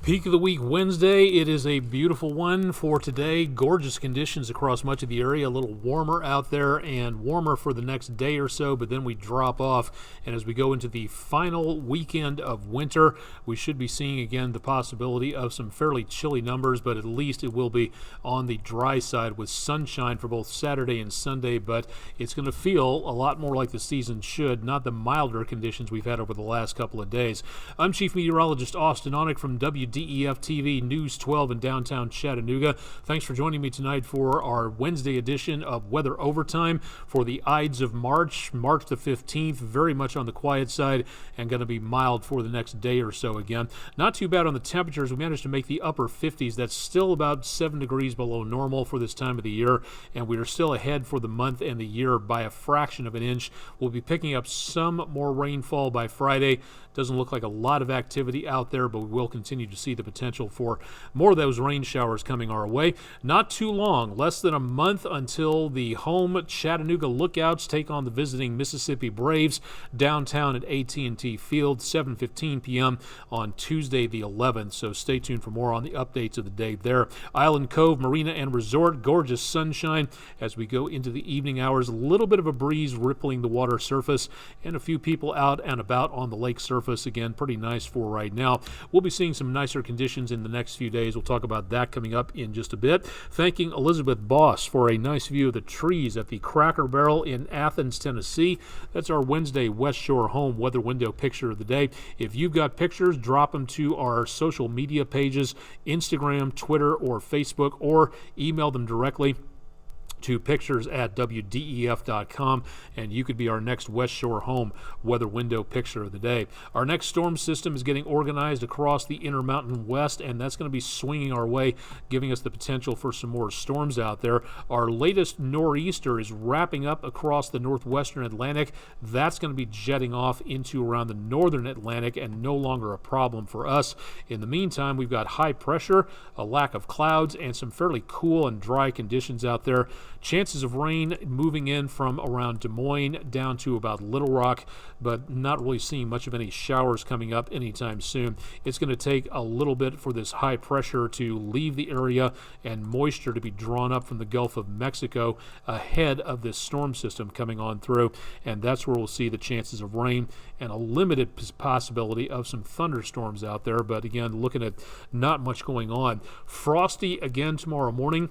Peak of the week Wednesday. It is a beautiful one for today. Gorgeous conditions across much of the area. A little warmer out there and warmer for the next day or so, but then we drop off. And as we go into the final weekend of winter, we should be seeing again the possibility of some fairly chilly numbers, but at least it will be on the dry side with sunshine for both Saturday and Sunday. But it's going to feel a lot more like the season should, not the milder conditions we've had over the last couple of days. I'm Chief Meteorologist Austin Onick from Wdef-Tv News 12 in downtown Chattanooga. Thanks for joining me tonight for our Wednesday edition of Weather Overtime for the Ides of March, March the 15th. Very much on the quiet side and going to be mild for the next day or so again. Not too bad on the temperatures. We managed to make the upper 50s. That's still about 7 degrees below normal for this time of the year, and we are still ahead for the month and the year by a fraction of an inch. We'll be picking up some more rainfall by Friday. Doesn't look like a lot of activity out there, but we will continue to see the potential for more of those rain showers coming our way. Not too long, less than a month until the home Chattanooga Lookouts take on the visiting Mississippi Braves downtown at AT&T Field, 7:15 p.m. on Tuesday the 11th. So stay tuned for more on the updates of the day there. Island Cove Marina and Resort, gorgeous sunshine as we go into the evening hours. A little bit of a breeze rippling the water surface and a few people out and about on the lake surface. Again, pretty nice for right now. We'll be seeing some nicer conditions in the next few days. We'll talk about that coming up in just a bit. Thanking Elizabeth Boss for a nice view of the trees at the Cracker Barrel in Athens, Tennessee. That's our Wednesday West Shore Home weather window picture of the day. If you've got pictures, drop them to our social media pages, Instagram, Twitter, or Facebook, or email them directly to pictures@wdef.com, and you could be our next West Shore Home weather window picture of the day. Our next storm system is getting organized across the Intermountain West, and that's going to be swinging our way, giving us the potential for some more storms out there. Our latest nor'easter is wrapping up across the northwestern Atlantic. That's going to be jetting off into around the northern Atlantic and no longer a problem for us. In the meantime, we've got high pressure, a lack of clouds, and some fairly cool and dry conditions out there. Chances of rain moving in from around Des Moines down to about Little Rock, but not really seeing much of any showers coming up anytime soon. It's going to take a little bit for this high pressure to leave the area and moisture to be drawn up from the Gulf of Mexico ahead of this storm system coming on through, and that's where we'll see the chances of rain and a limited possibility of some thunderstorms out there. But again, looking at not much going on. Frosty again tomorrow morning.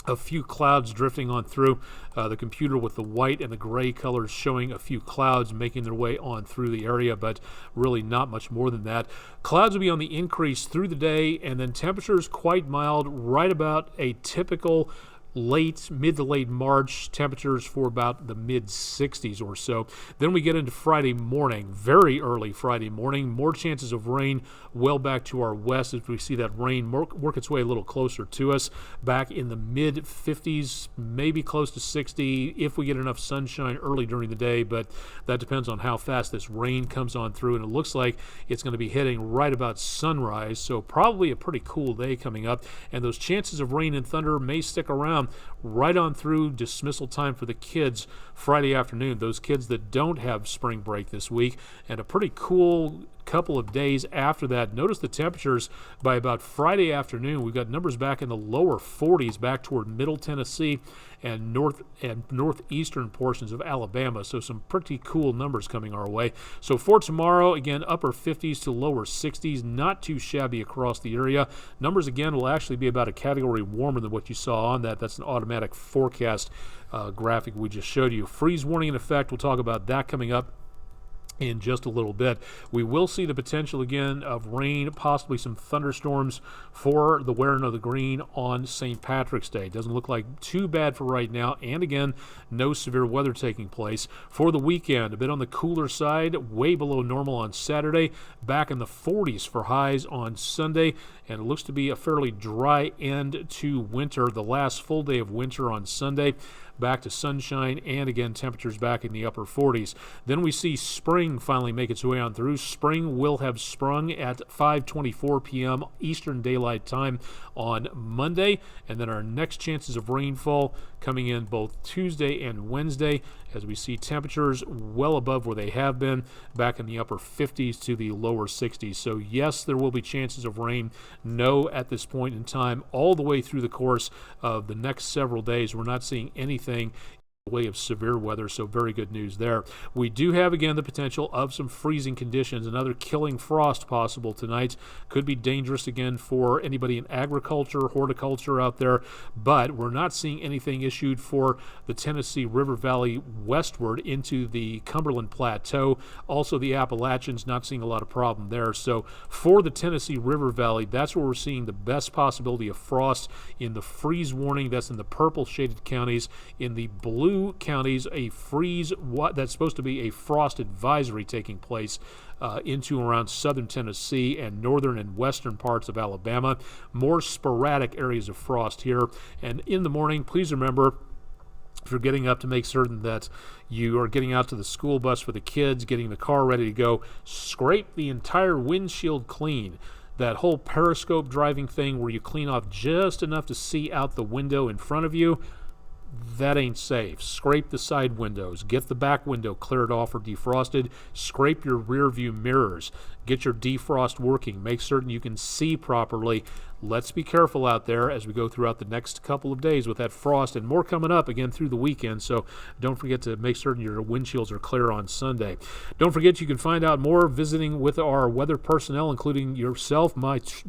A few clouds drifting on through the computer with the white and the gray colors showing a few clouds making their way on through the area, but really not much more than that. Clouds will be on the increase through the day, and then temperatures quite mild, right about a typical mid to late March temperatures for about the mid 60s or so. Then we get into Friday morning, very early Friday morning, more chances of rain well back to our west as we see that rain work its way a little closer to us, back in the mid 50s, maybe close to 60 if we get enough sunshine early during the day, but that depends on how fast this rain comes on through, and it looks like it's going to be hitting right about sunrise, so probably a pretty cool day coming up, and those chances of rain and thunder may stick around right on through dismissal time for the kids Friday afternoon, those kids that don't have spring break this week, and a pretty cool couple of days after that. Notice the temperatures by about Friday afternoon. We've got numbers back in the lower 40s back toward Middle Tennessee and northeastern portions of Alabama. So some pretty cool numbers coming our way. So for tomorrow, again, upper 50s to lower 60s, not too shabby across the area. Numbers again will actually be about a category warmer than what you saw on that. That's an automatic forecast graphic we just showed you. Freeze warning in effect. We'll talk about that coming up in just a little bit. We will see the potential again of rain, possibly some thunderstorms for the wearing of the green on St. Patrick's Day. Doesn't look like too bad for right now, and again, no severe weather taking place. For the weekend, a bit on the cooler side, way below normal on Saturday, back in the 40s for highs on Sunday, and it looks to be a fairly dry end to winter. The last full day of winter on Sunday. Back to sunshine, and again temperatures back in the upper 40s. Then we see spring finally make its way on through. Spring will have sprung at 5:24 p.m. Eastern Daylight Time on Monday, and then our next chances of rainfall coming in both Tuesday and Wednesday, as we see temperatures well above where they have been, back in the upper 50s to the lower 60s. So yes, there will be chances of rain. No, at this point in time, all the way through the course of the next several days, we're not seeing anything way of severe weather, so very good news there. We do have again the potential of some freezing conditions. Another killing frost possible tonight. Could be dangerous again for anybody in agriculture, horticulture out there, but we're not seeing anything issued for the Tennessee River Valley westward into the Cumberland Plateau. Also the Appalachians, not seeing a lot of problem there. So for the Tennessee River Valley, that's where we're seeing the best possibility of frost in the freeze warning. That's in the purple shaded counties. In the blue counties, a freeze, that's supposed to be a frost advisory taking place into around southern Tennessee and northern and western parts of Alabama. More sporadic areas of frost here. And in the morning, please remember, if you're getting up, to make certain that you are getting out to the school bus for the kids, getting the car ready to go, scrape the entire windshield clean. That whole periscope driving thing where you clean off just enough to see out the window in front of you, that ain't safe. Scrape the side windows. Get the back window cleared off or defrosted. Scrape your rear view mirrors. Get your defrost working. Make certain you can see properly. Let's be careful out there as we go throughout the next couple of days with that frost, and more coming up again through the weekend. So don't forget to make certain your windshields are clear on Sunday. Don't forget you can find out more visiting with our weather personnel, including yourself,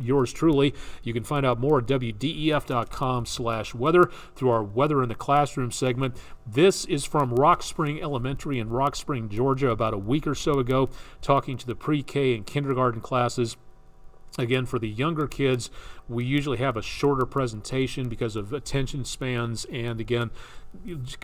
yours truly. You can find out more at WDEF.com/weather through our Weather in the Classroom segment. This is from Rock Spring Elementary in Rock Spring, Georgia, about a week or so ago, talking to the pre-K and kindergarten classes. Again, for the younger kids, we usually have a shorter presentation because of attention spans, and again,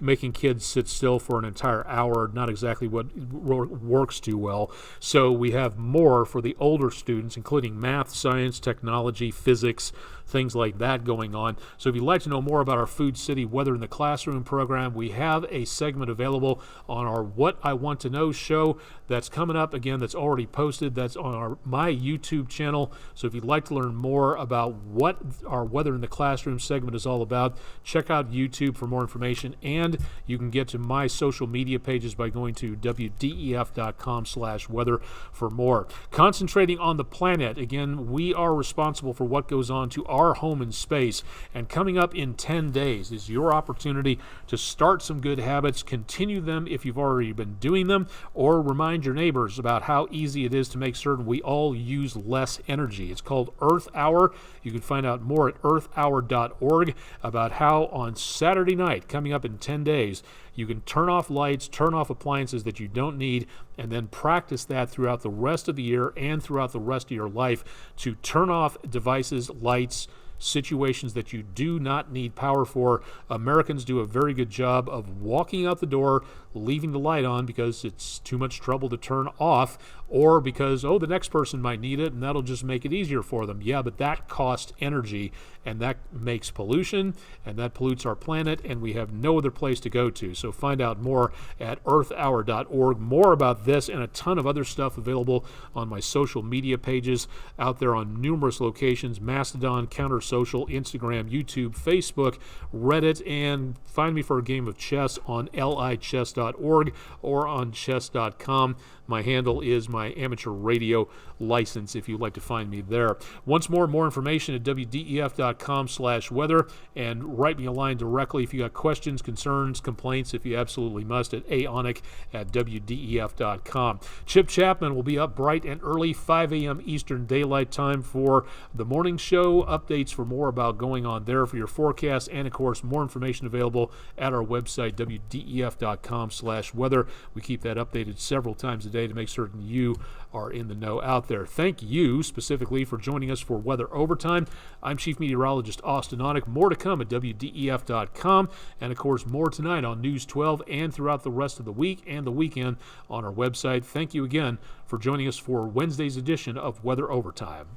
making kids sit still for an entire hour, not exactly what works too well. So we have more for the older students, including math, science, technology, physics, things like that going on. So if you'd like to know more about our Food City Weather in the Classroom program, we have a segment available on our What I Want to Know show that's coming up again, that's already posted. That's on my YouTube channel. So if you'd like to learn more about what our Weather in the Classroom segment is all about, check out YouTube for more information. And you can get to my social media pages by going to WDEF.com/weather for more. Concentrating on the planet, again, we are responsible for what goes on to our home in space. And coming up in 10 days is your opportunity to start some good habits, continue them if you've already been doing them, or remind your neighbors about how easy it is to make certain we all use less energy. It's called Earth Hour. You can find out more at earthhour.org about how on Saturday night, coming up in 10 days, you can turn off lights, turn off appliances that you don't need, and then practice that throughout the rest of the year and throughout the rest of your life to turn off devices, lights, situations that you do not need power for. Americans do a very good job of walking out the door, leaving the light on because it's too much trouble to turn off, or because, the next person might need it and that'll just make it easier for them. Yeah, but that costs energy, and that makes pollution, and that pollutes our planet, and we have no other place to go to. So find out more at earthhour.org. More about this and a ton of other stuff available on my social media pages out there on numerous locations: Mastodon, Counter Social, Instagram, YouTube, Facebook, Reddit, and find me for a game of chess on lichess.org or on chess.com. My handle is my amateur radio license if you'd like to find me there. Once more information at WDEF.com/weather, and write me a line directly if you got questions, concerns, complaints, if you absolutely must, at aonic@WDEF.com. Chip Chapman will be up bright and early, 5 a.m. Eastern Daylight Time for the morning show. Updates for more about going on there for your forecast, and of course more information available at our website, WDEF.com/weather. We keep that updated several times a day to make certain you are in the know out there. Thank you specifically for joining us for Weather Overtime. I'm Chief Meteorologist Austin Onick. More to come at WDEF.com, and of course more tonight on News 12 and throughout the rest of the week and the weekend on our website. Thank you again for joining us for Wednesday's edition of Weather Overtime.